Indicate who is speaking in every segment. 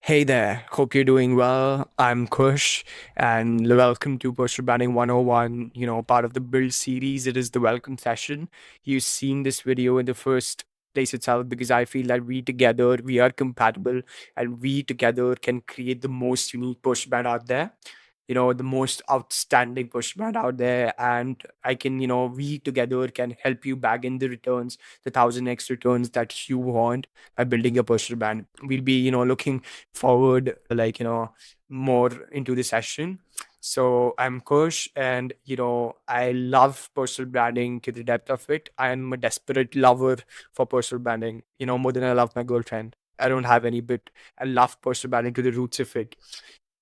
Speaker 1: Hey there, hope you're doing well. I'm Kush, and welcome to Personal Branding 101, part of the build series. It is the welcome session. You've seen this video in the first place itself because I feel that we together, we are compatible, and we together can create the most unique push brand out there, the most outstanding push brand out there. And I can, we together can help you bag in the returns, the 1000x returns that you want by building a personal brand. We'll be, looking forward, more into the session. So I'm Kush, and I love personal branding to the depth of it. I am a desperate lover for personal branding, more than I love my girlfriend. I don't have any, but I love personal branding to the roots of it.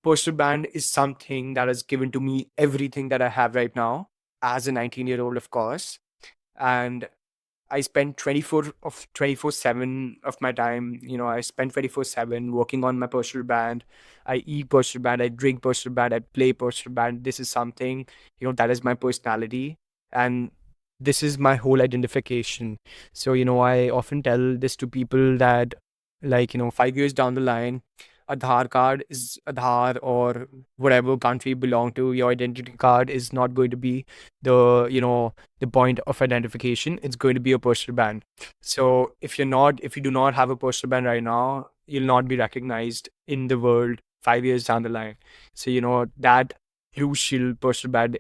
Speaker 1: Personal brand is something that has given to me everything that I have right now as a 19-year-old, of course. And I spend 24/7 of my time. I spend 24/7 working on my personal brand. I eat personal brand, I drink personal brand, I play personal brand. This is something, that is my personality. And this is my whole identification. So, I often tell this to people that, 5 years down the line, Aadhaar card is Aadhaar, or whatever country you belong to, your identity card is not going to be the point of identification. It's going to be a personal brand. So if you do not have a personal brand right now, you'll not be recognized in the world 5 years down the line. So that crucial personal brand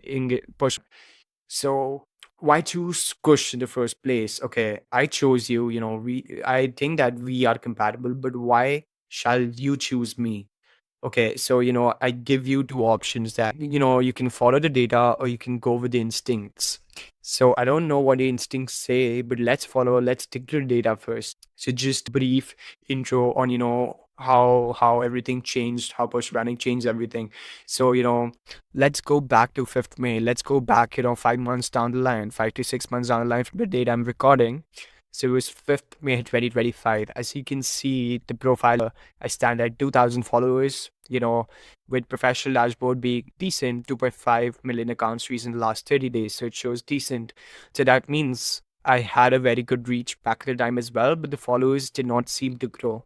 Speaker 1: so why choose Kush in the first place? Okay, I chose you. I think that we are compatible, but why shall you choose me? Okay, so I give you two options that you can follow the data or you can go with the instincts. So I don't know what the instincts say, but let's stick to the data first. So just brief intro on how everything changed, how post branding changed everything. So let's go back to 5th May. Let's go back 5 months down the line, 5 to 6 months down the line from the date I'm recording. So it was 5th May 2025. As you can see, the profile, I stand at 2,000 followers, with professional dashboard being decent, 2.5 million accounts reached in the last 30 days. So it shows decent. So that means I had a very good reach back at the time as well, but the followers did not seem to grow.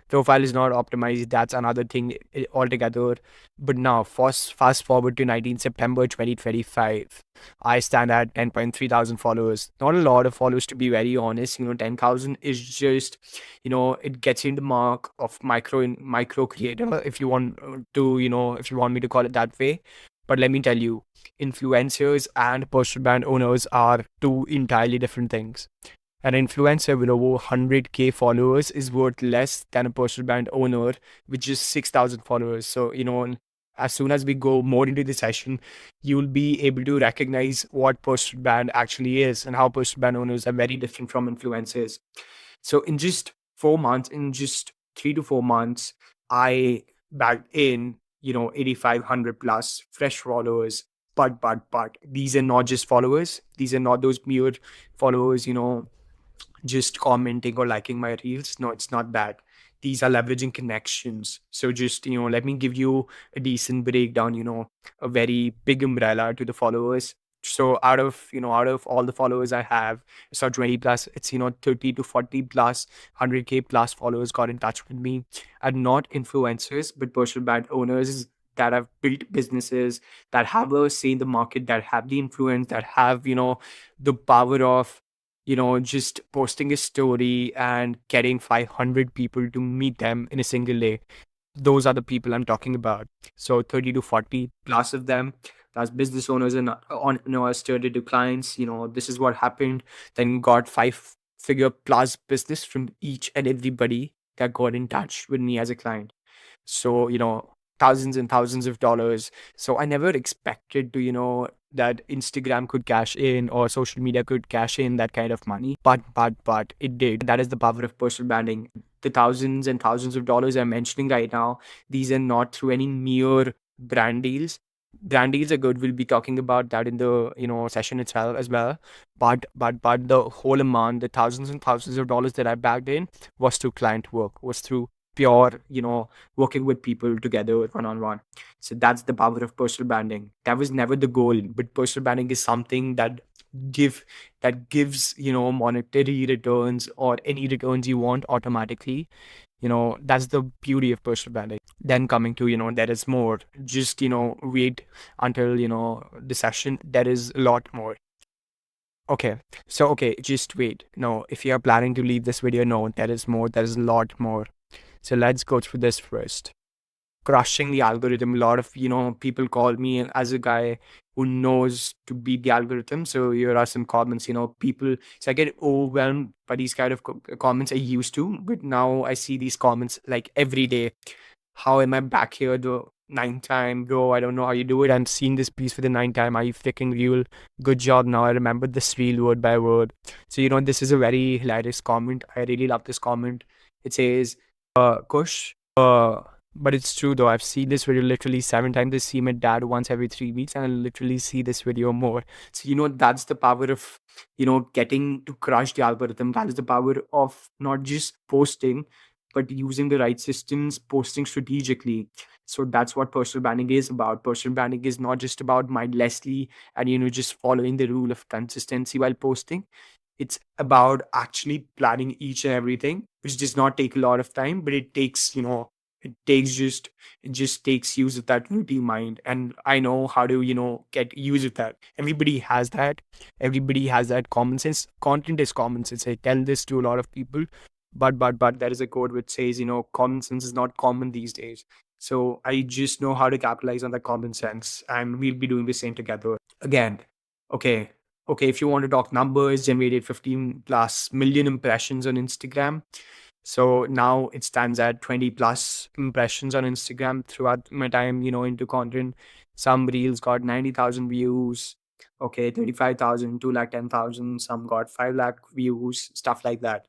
Speaker 1: Profile is not optimized. That's another thing altogether. But now, fast forward to 19th September 2025. I stand at 10.3 thousand followers. Not a lot of followers, to be very honest. 10,000 is just, it gets in the mark of micro creator, if you want if you want me to call it that way. But let me tell you, influencers and personal brand owners are two entirely different things. An influencer with over 100K followers is worth less than a personal brand owner with just 6,000 followers. So, as soon as we go more into the session, you'll be able to recognize what personal brand actually is and how personal brand owners are very different from influencers. So, in just 4 months, in just 3 to 4 months, I bagged in, 8,500 plus fresh followers. But these are not just followers. These are not those mere followers, just commenting or liking my reels. No, it's not that. These are leveraging connections. So just, let me give you a decent breakdown, a very big umbrella to the followers. So out of all the followers I have, it's not 20 plus, it's 30 to 40 plus, 100K plus followers got in touch with me. And not influencers, but personal brand owners that have built businesses, that have a say in the market, that have the influence, that have, the power of just posting a story and getting 500 people to meet them in a single day. Those are the people I'm talking about. So 30 to 40 plus of them, as business owners and started to clients. This is what happened. Then got 5-figure plus business from each and everybody that got in touch with me as a client. So thousands and thousands of dollars. So I never expected to that Instagram could cash in or social media could cash in that kind of money. But it did. That is the power of personal branding. The thousands and thousands of dollars I'm mentioning right now, these are not through any mere brand deals. Brand deals are good. We'll be talking about that in the session itself as well. But the whole amount, the thousands and thousands of dollars that I bagged in was through client work, was through pure, working with people together one on one. So that's the power of personal branding. That was never the goal, but personal branding is something give that gives monetary returns or any returns you want automatically. That's the beauty of personal branding. Then coming to, there is more. Just, wait until, the session. There is a lot more. Okay. So, okay, just wait. No, if you are planning to leave this video, no, there is more. There is a lot more. So let's go through this first. Crushing the algorithm. A lot of, people call me as a guy who knows to beat the algorithm. So here are some comments, people. So I get overwhelmed by these kind of comments I used to, but now I see these comments like every day. How am I back here the ninth time, bro? I don't know how you do it. I'm seeing this piece for the ninth time. Are you freaking real? Good job. Now I remember this real word by word. So this is a very hilarious comment. I really love this comment. It says, Kush, but it's true though. I've seen this video literally 7 times. I see my dad once every 3 weeks, and I literally see this video more. So that's the power of getting to crush the algorithm. That is the power of not just posting, but using the right systems, posting strategically. So that's what personal branding is about. Personal branding is not just about mindlessly and just following the rule of consistency while posting. It's about actually planning each and everything, which does not take a lot of time, but it takes it just takes use of that routine mind. And I know how to get use of that. Everybody has that. Everybody has that common sense. Content is common sense. I tell this to a lot of people, but there is a quote which says common sense is not common these days. So I just know how to capitalize on that common sense, and we'll be doing the same together. Again, okay, if you want to talk numbers, generated 15 plus million impressions on Instagram. So now it stands at 20 plus impressions on Instagram throughout my time, into content. Some reels got 90,000 views. Okay, 35,000, 210,000. Some got 5 lakh views, stuff like that.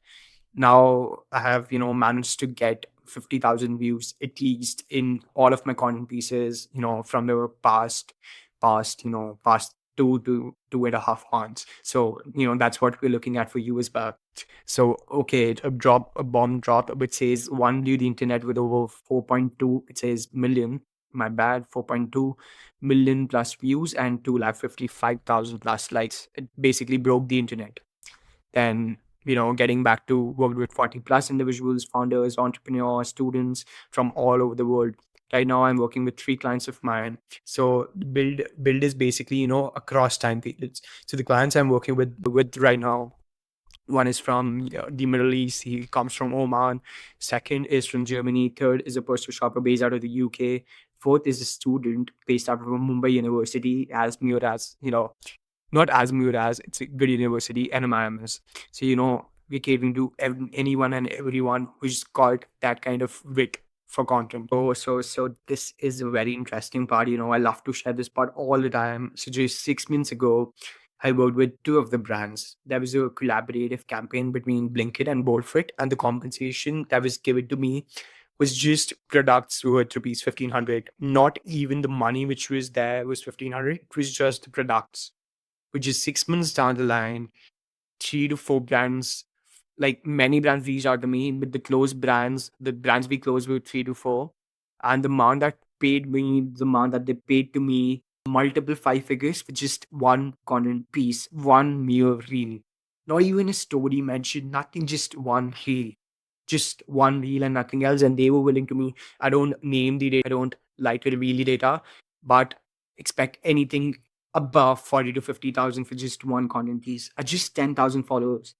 Speaker 1: Now I have, managed to get 50,000 views at least in all of my content pieces, from the past 2 to 2.5 months. So, that's what we're looking at for you as well. So, okay, a bomb drop, which says one viewed the internet with over 4.2, it says million, my bad, 4.2 million plus views and 255,000 plus likes. It basically broke the internet. Then, getting back to work with 40 plus individuals, founders, entrepreneurs, students from all over the world. Right now, I'm working with 3 clients of mine. So build is basically, across time periods. So the clients I'm working with right now, one is from the Middle East. He comes from Oman. Second is from Germany. Third is a personal shopper based out of the UK. Fourth is a student based out of Mumbai University, as near as, not as near as, it's a good university, NMIMS. So, we're catering to anyone and everyone who's got that kind of wit for content. So this is a very interesting part. I love to share this part all the time. So just 6 months ago, I worked with 2 of the brands. There was a collaborative campaign between Blinkit and Boldfit, and the compensation that was given to me was just products worth rupees 1,500. Not even the money which was there was 1,500. It was just the products, which is 6 months down the line, 3 to 4 brands, like many brands reached out to me, but the brands we closed were 3 to 4. And the amount the amount that they paid to me, multiple 5 figures for just one content piece, one mere reel. Not even a story mentioned, nothing, just one reel. Just one reel and nothing else. And they were willing to me. I don't name the data, I don't like to reveal the data, but expect anything above 40 to 50,000 for just one content piece at just 10,000 followers.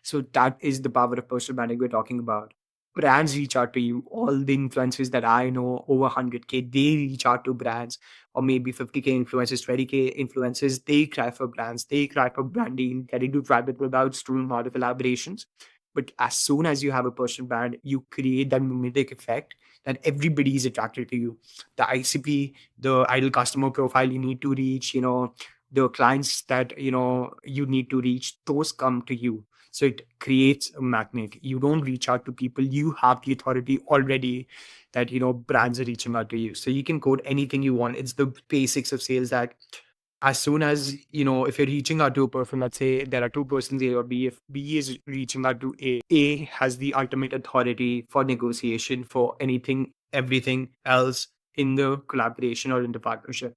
Speaker 1: So that is the power of personal branding we're talking about. Brands reach out to you. All the influencers that I know, over 100K, they reach out to brands, or maybe 50K influencers, 20K influencers. They cry for brands. They cry for branding, getting to private without doing lot of collaborations. But as soon as you have a personal brand, you create that mimetic effect that everybody is attracted to you. The ICP, the ideal customer profile you need to reach, the clients that you need to reach, those come to you. So it creates a magnet. You don't reach out to people, you have the authority already that brands are reaching out to you. So you can code anything you want. It's the basics of sales that as soon as if you're reaching out to a person, let's say there are 2 persons, A or B. If B is reaching out to A has the ultimate authority for negotiation for anything, everything else in the collaboration or in the partnership.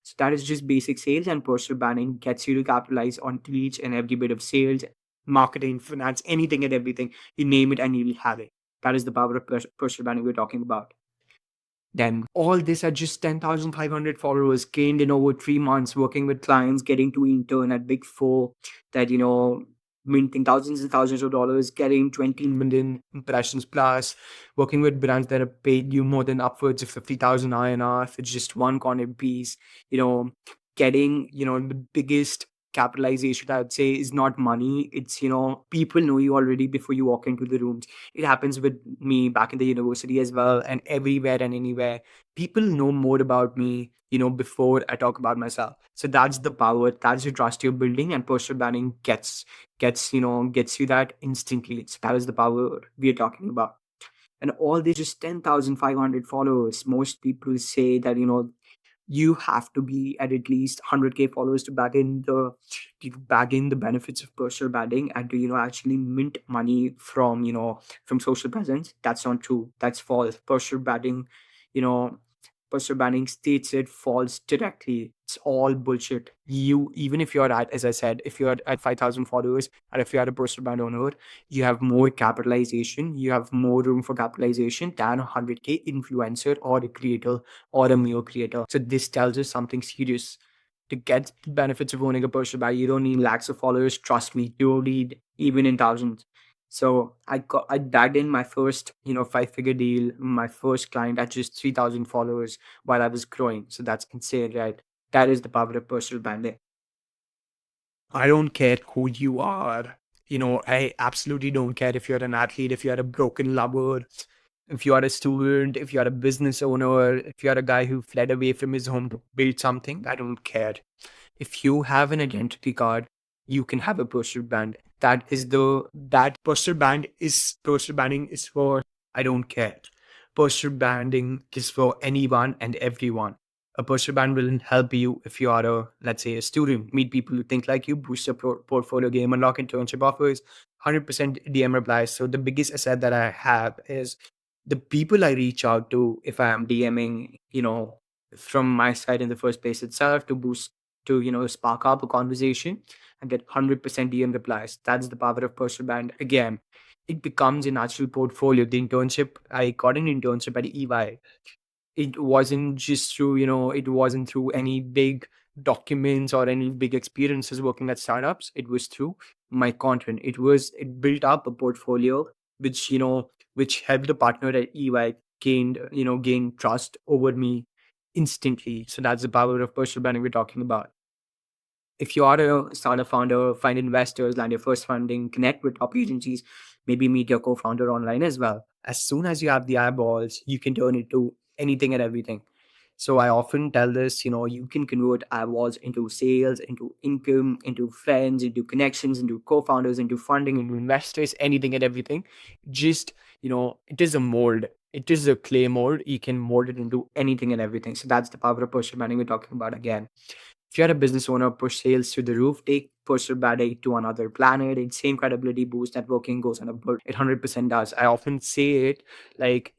Speaker 1: So that is just basic sales, and personal branding gets you to capitalize on each and every bit of sales, marketing, finance, anything and everything. You name it and you'll have it. That is the power of personal branding we're talking about. Then all this at just 10,500 followers, gained in over 3 months, working with clients, getting to intern at Big Four, that, minting thousands and thousands of dollars, getting 20 million impressions plus, working with brands that have paid you more than upwards of 50,000 INR for just one content piece, getting, the biggest capitalization, I would say, is not money. It's, people know you already before you walk into the rooms. It happens with me back in the university as well, and everywhere and anywhere. People know more about me, before I talk about myself. So that's the power, that's the trust you're building, and personal branding gets you that instantly. So that is the power we are talking about. And all this just 10,500 followers. Most people say that, you have to be at least 100K followers to bag in the benefits of personal branding and to actually mint money from social presence. That's not true. That's false. You know personal branding states it false directly. It's all bullshit. You, even if you're at, as I said, if you're at 5,000 followers, and if you're a personal brand owner, you have more capitalization, you have more room for capitalization than a 100K influencer or a creator or a mere creator. So this tells us something serious. To get the benefits of owning a personal brand, you don't need lakhs of followers. Trust me, you don't need even in thousands. So I bagged in my first 5-figure deal, my first client at just 3,000 followers while I was growing. So that's insane, right? That is the power of personal branding. I don't care who you are. I absolutely don't care if you're an athlete, if you're a broken lover, if you are a student, if you are a business owner, if you're a guy who fled away from his home to build something. I don't care. If you have an identity card, you can have a personal brand. That personal branding is for I don't care. Personal branding is for anyone and everyone. A personal brand will help you if you are let's say, a student, meet people who think like you, boost your portfolio game, unlock internship offers, 100% DM replies. So the biggest asset that I have is the people I reach out to if I am DMing, from my side in the first place itself to boost, to, spark up a conversation and get 100% DM replies. That's the power of personal brand. Again, it becomes a natural portfolio. The internship, I got an internship at EY. It wasn't just through, it wasn't through any big documents or any big experiences working at startups. It was through my content. It built up a portfolio which helped the partner at EY gain trust over me instantly. So that's the power of personal branding we're talking about. If you are a startup founder, find investors, land your first funding, connect with top agencies, maybe meet your co-founder online as well. As soon as you have the eyeballs, you can turn it to anything and everything. So I often tell this, you can convert eyeballs into sales, into income, into friends, into connections, into co-founders, into funding, into investors, anything and everything. Just, it is a mold. It is a clay mold. You can mold it into anything and everything. So that's the power of personal branding we're talking about again. If you're a business owner, push sales to the roof, take personal branding to another planet. It's same credibility boost, networking goes on a bird. It 100% does. I often say it like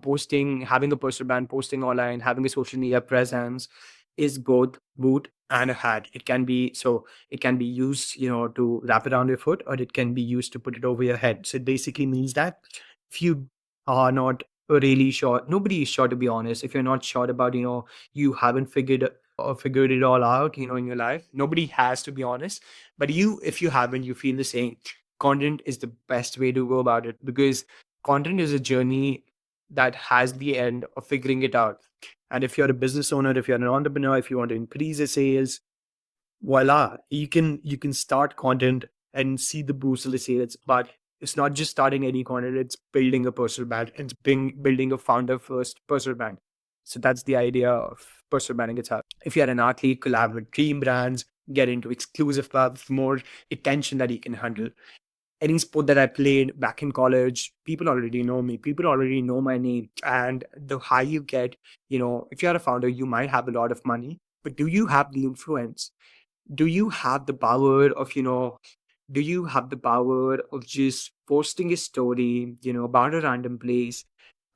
Speaker 1: posting, having a personal brand, posting online, having a social media presence is both boot and a hat. It can be used, to wrap it around your foot, or it can be used to put it over your head. So it basically means that if you are not really sure, nobody is sure, to be honest. If you're not sure about, you haven't figured it all out, in your life. Nobody has, to be honest. But if you haven't, you feel the same. Content is the best way to go about it, because content is a journey that has the end of figuring it out. And if you're a business owner, if you're an entrepreneur, if you want to increase your sales, voila, you can start content and see the boost of the sales. But it's not just starting any content, it's building a personal brand. It's building a founder first personal brand. So that's the idea of personal branding itself. If you're an athlete, collaborate with dream brands, get into exclusive clubs, more attention that you can handle. Any sport that I played back in college, people already know me. People already know my name. And the higher you get, if you're a founder, you might have a lot of money, but do you have the influence? Do you have the power of, do you have the power of just posting a story, about a random place,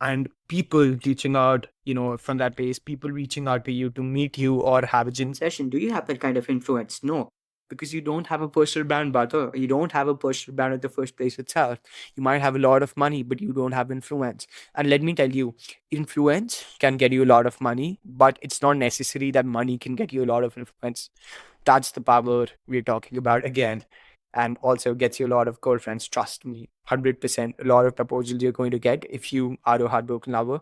Speaker 1: and people reaching out, from that place, people reaching out to you to meet you or have a gym session? Do you have that kind of influence? No. because you don't have a personal brand, brother. You don't have a personal brand at the first place itself. You might have a lot of money, but you don't have influence. And let me tell you, influence can get you a lot of money, but it's not necessary that money can get you a lot of influence. That's the power we're talking about again. And also gets you a lot of girlfriends. Trust me, 100%. A lot of proposals you're going to get if you are a heartbroken lover.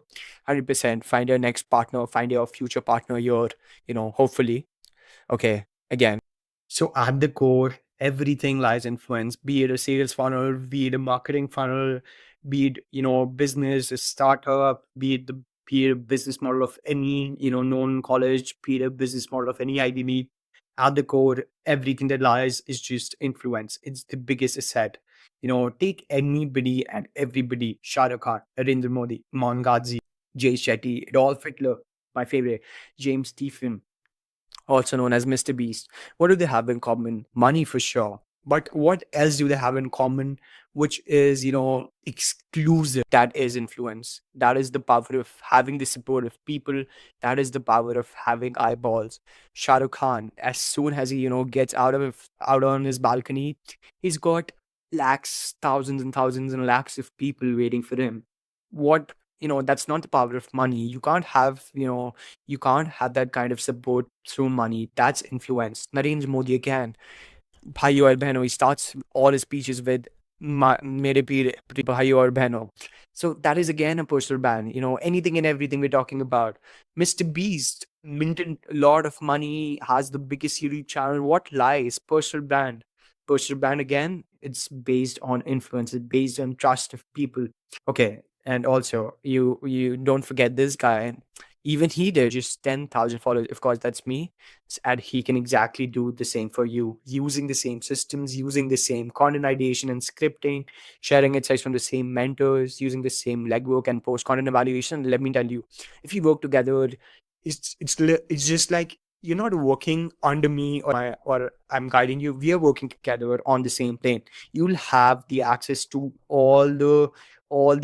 Speaker 1: 100%. Find your next partner, find your future partner, hopefully. Okay, again. So at the core, everything lies influence, be it a sales funnel, be it a marketing funnel, be it, business, a startup, be it a business model of any, known college, be it a business model of any IDB. At the core, everything that lies is just influence. It's the biggest asset. Take anybody and everybody, Shah Rukh Khan, Narendra Modi, Mohan Gadzi, Jay Shetty, Adolf Hitler, my favorite, James Stephen, also known as Mr. Beast. What do they have in common? Money for sure. But what else do they have in common, which is, exclusive? That is influence. That is the power of having the support of people. That is the power of having eyeballs. Shah Rukh Khan, as soon as he, gets out on his balcony, he's got lakhs, thousands and thousands and lakhs of people waiting for him. What, that's not the power of money. You can't have that kind of support through money. That's influence. Narendra Modi again, Bhaiyo aur Behno, he starts all his speeches with Mere Peer Bhaiyo aur Behno. So that is again a personal brand. Anything and everything we're talking about. Mr. Beast minted a lot of money, has the biggest YouTube channel. What lies? Personal brand. Personal brand again, it's based on influence, it's based on trust of people. Okay, and also you don't forget this guy. Even he did just 10,000 followers. Of course, that's me. And he can exactly do the same for you, using the same systems, using the same content ideation and scripting, sharing insights from the same mentors, using the same legwork and post content evaluation. Let me tell you, if you work together, it's just like you're not working under me or I'm guiding you. We are working together on the same plane. You'll have the access to all the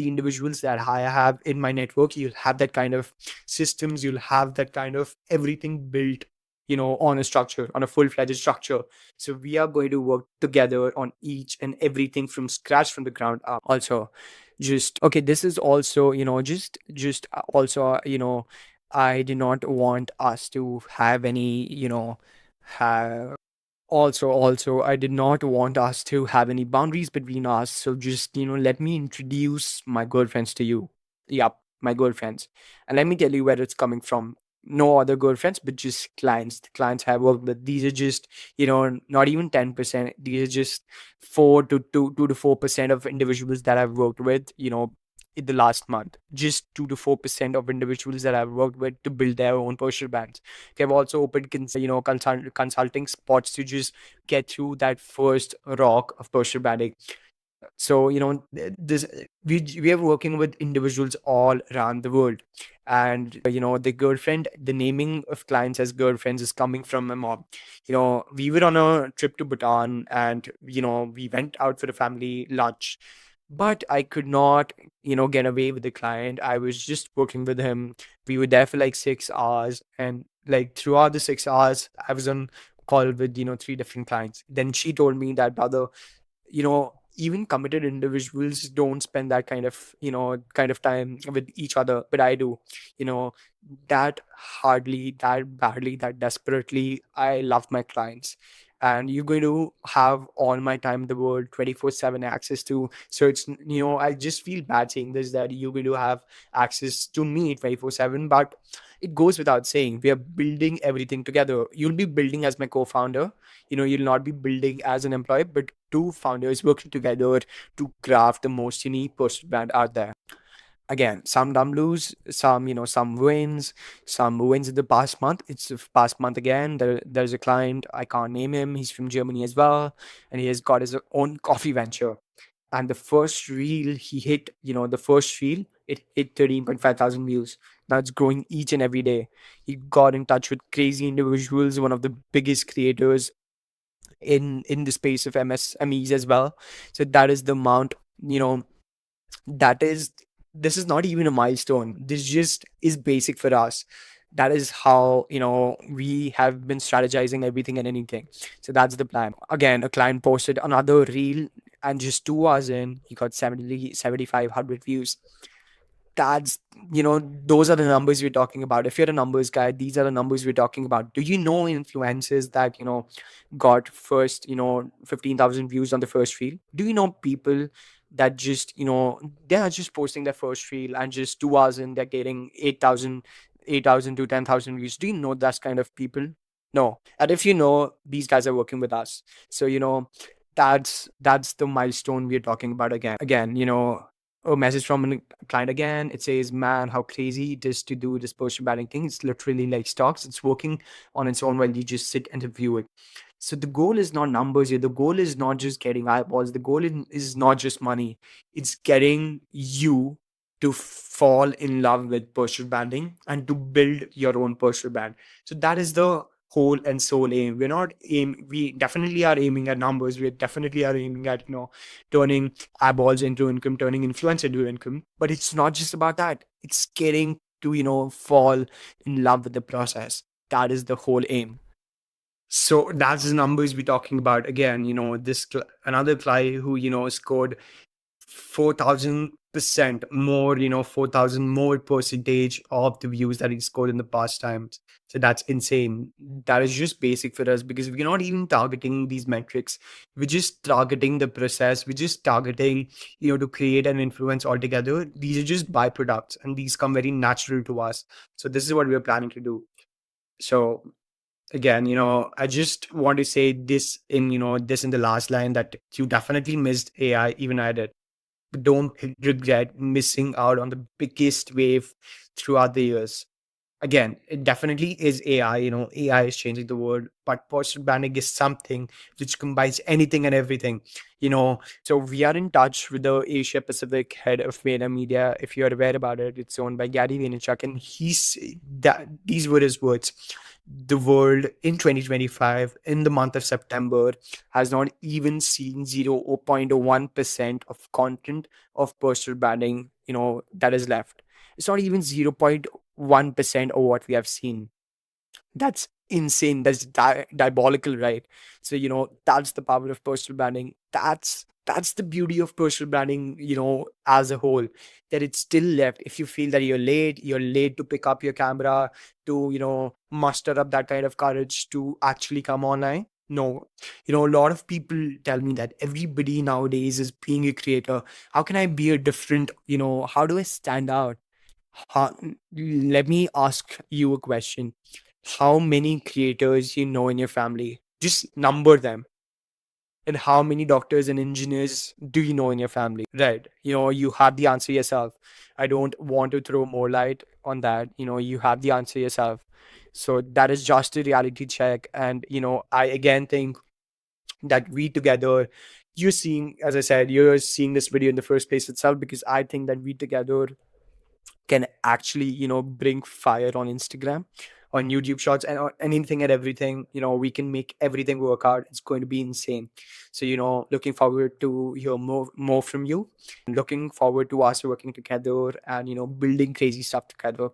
Speaker 1: individuals that I have in my network. You'll have that kind of systems. You'll have that kind of everything built, on a structure, on a full-fledged structure. So we are going to work together on each and everything from scratch, from the ground up. Also, just okay. This is also, also, I do not want us to have any, have also, I did not want us to have any boundaries between us. So just, let me introduce my girlfriends to you. Yup, my girlfriends. And let me tell you where it's coming from. No other girlfriends, but just clients. The clients I worked with. These are just, not even 10%. These are just 2 to 4% of individuals that I've worked with, in the last month. Just 2 to 4% of individuals that I've worked with to build their own personal brands. They've also opened consulting spots to just get through that first rock of personal branding. So this we are working with individuals all around the world. And the naming of clients as girlfriends is coming from my mom. We were on a trip to Bhutan, and we went out for a family lunch, but I could not get away with the client. I was just working with him. We were there for like 6 hours, and like throughout the 6 hours I was on call with 3 different clients. Then she told me that, brother, even committed individuals don't spend that kind of time with each other, but I do. you know that hardly, that badly, that desperately I love my clients. And you're going to have all my time in the world, 24/7 access to. So it's, I just feel bad saying this, that you're going to have access to me 24/7, but it goes without saying, we are building everything together. You'll be building as my co-founder. You'll not be building as an employee, but two founders working together to craft the most unique personal brand out there. Again, some lose, some wins, some wins in the past month. It's the past month again. There's a client, I can't name him. He's from Germany as well, and he has got his own coffee venture. And the first reel he hit, it hit 13.5 thousand views. Now it's growing each and every day. He got in touch with crazy individuals, one of the biggest creators in the space of MSMEs as well. So that is the amount, that is this is not even a milestone. This just is basic for us. That is how, we have been strategizing everything and anything. So that's the plan. Again, a client posted another reel, and just 2 hours in, he got 7,500 views. That's, those are the numbers we're talking about. If you're a numbers guy, these are the numbers we're talking about. Do you know influencers that, got first, 15,000 views on the first reel? Do you know people that just, they are just posting their first reel, and just 2 hours in, they're getting 8,000 to 10,000 views? Do you know that kind of people? No. And if you know, these guys are working with us. So, that's the milestone we're talking about. Again, a message from a client again. It says, man, how crazy it is to do this poster batting thing. It's literally like stocks. It's working on its own while you just sit and review it. So the goal is not numbers here. The goal is not just getting eyeballs. The goal is not just money. It's getting you to fall in love with personal branding and to build your own personal brand. So that is the whole and soul aim. We definitely are aiming at numbers. We definitely are aiming at, turning eyeballs into income, turning influence into income. But it's not just about that. It's getting to, fall in love with the process. That is the whole aim. So that's the numbers we're talking about. Again, another client who, scored 4,000% more, 4,000 more percentage of the views that he scored in the past times. So that's insane. That is just basic for us, because we're not even targeting these metrics. We're just targeting the process. We're just targeting, to create an influence altogether. These are just byproducts, and these come very natural to us. So this is what we're planning to do. So again, I just want to say this in the last line, that you definitely missed AI. Even I did. But don't regret missing out on the biggest wave throughout the years. Again, it definitely is AI. AI is changing the world, but personal branding is something which combines anything and everything. So we are in touch with the Asia Pacific head of Vayner Media. If you're aware about it, it's owned by Gary Vaynerchuk, and these were his words. The world in 2025, in the month of September, has not even seen 0.1% of content of personal branding, that is left. It's not even 0.1% of what we have seen. That's insane. That's diabolical, right? So, that's the power of personal branding. That's the beauty of personal branding, as a whole, that it's still left. If you feel that you're late to pick up your camera, to, muster up that kind of courage to actually come online. No, a lot of people tell me that everybody nowadays is being a creator. How can I be a different, how do I stand out? Let me ask you a question. How many creators you know in your family? Just number them. And how many doctors and engineers do you know in your family? Right. You have the answer yourself. I don't want to throw more light on that. You have the answer yourself. So that is just a reality check. And, I again think that we together, as I said, you're seeing this video in the first place itself, because I think that we together can actually, bring fire on Instagram, on YouTube Shorts, and on anything and everything. We can make everything work out. It's going to be insane. So, looking forward to hear more from you, and looking forward to us working together and, building crazy stuff together.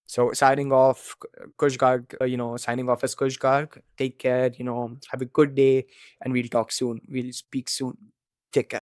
Speaker 1: So signing off, Kush Garg, signing off as Kush Garg. Take care, have a good day, and we'll talk soon. We'll speak soon. Take care.